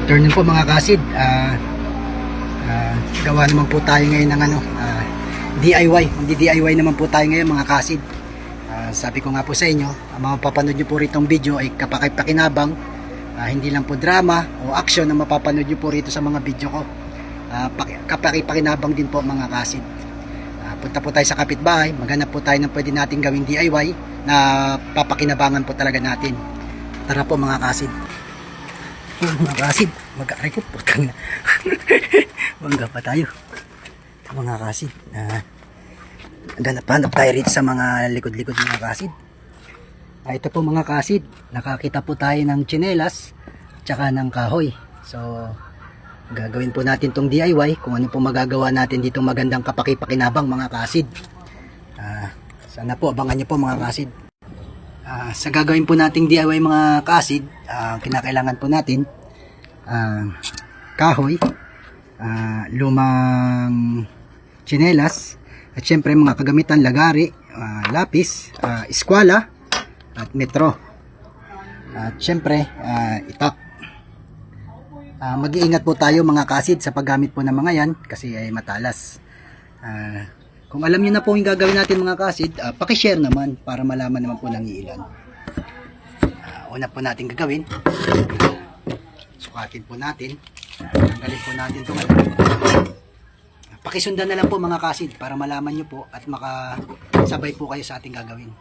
Afternoon po mga kasid. Gawa naman po tayo ngayon ng DIY. Hindi DIY naman po tayo ngayon mga kasid. Sabi ko nga po sa inyo, ang mga papanood nyo po rito video ay kapaki-pakinabang, hindi lang po drama o action na mapapanood nyo po rito sa mga video ko. Kapaki-pakinabang din po mga kasid. Punta po tayo sa kapitbahay, maghanap po tayo ng pwede nating gawing DIY na papakinabangan po talaga natin. Tara po mga kasid. Mga kasid, mag-aari ko putang na. Bangga pa tayo mga kasid. Ganap-hanap tayo rito sa mga likod-likod mga kasid. Ito po mga kasid, nakakita po tayo ng tsinelas tsaka ng kahoy. So gagawin po natin tong DIY, kung ano po magagawa natin dito magandang kapaki-pakinabang mga kasid. Sana po abangan nyo po mga kasid. Sa gagawin po nating DIY mga kasid, kinakailangan po natin kahoy, lumang tsinelas, at syempre mga kagamitan lagari, lapis, eskwala at metro, at syempre itak. Mag-iingat po tayo mga kasid sa paggamit po ng mga yan kasi ay matalas. Kung alam niyo na po yung gagawin natin mga kasid, pakishare naman para malaman naman po ng ilan. Una po natin gagawin, sukatin po natin, tanggalin po natin ito. Pakisundan na lang po mga kasid para malaman nyo po at makasabay po kayo sa ating gagawin.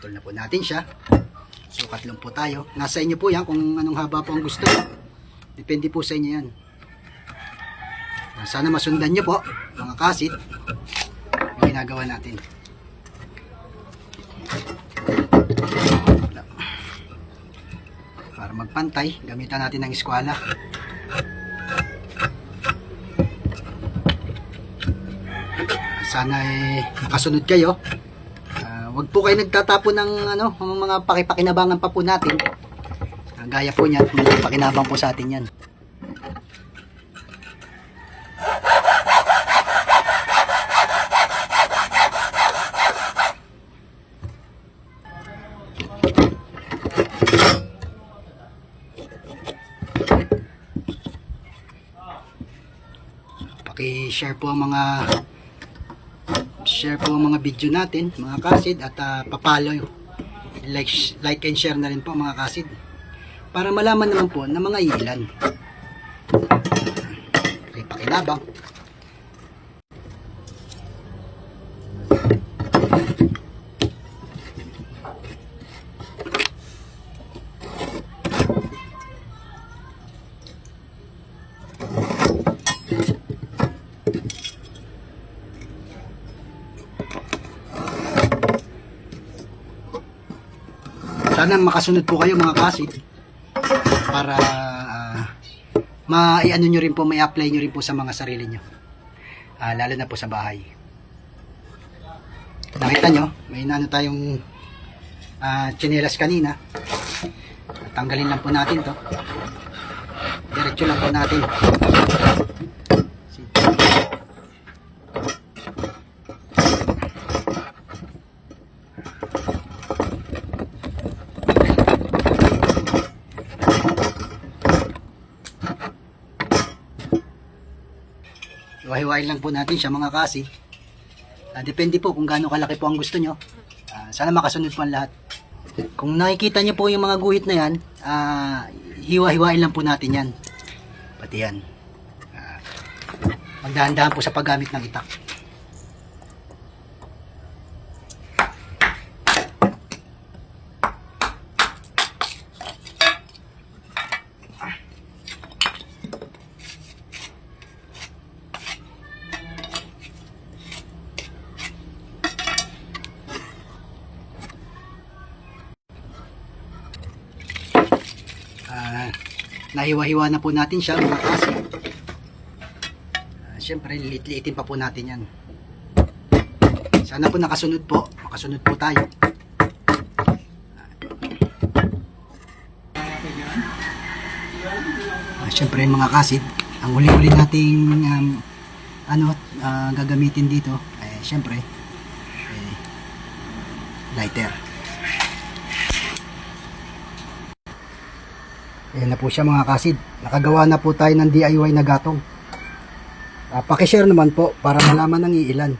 Putol na po natin siya. Sukat lang po tayo. Nasa inyo po yan kung anong haba po ang gusto. Depende po sa inyo yan. Sana masundan nyo po mga kasit yung ginagawa natin. Para magpantay, gamitan natin ng eskwala. Sana makasunod kayo. Wag po kayo nagtatapon ng mga pakipakinabangan pa po natin. Gaya po niyan, mga pakinabang po sa atin yan. Paki-share po ang mga video natin mga kasid, at papalo, like and share na rin po mga kasid para malaman naman po ng mga ilan. Okay, pakinabang. Sana makasunod po kayo mga kasid para mai-ano nyo rin po, may-apply nyo rin po sa mga sarili nyo, lalo na po sa bahay. Nakita nyo, may inaano tayong tsinelas kanina. Tanggalin lang po natin to, diretso lang po natin. Hiwa-hiwain lang po natin siya mga kasi. Depende po kung gaano kalaki po ang gusto nyo. Sana makasunod po ang lahat. Kung nakikita nyo po yung mga guhit na yan, hiwa-hiwain lang po natin yan. Pati yan. Magdahan-dahan po sa paggamit ng itak. Nahiwa-hiwa na po natin siya mga kasi. Siyempre, liit-liitin pa po natin yan. Sana po nakasunod po. Makasunod po tayo. Siyempre mga kasid, ang uli-uli nating gagamitin dito ay siyempre lighter. Ayan na po siya mga kasid. Nakagawa na po tayo ng DIY na gatong. Pakishare naman po para malaman ng iilan.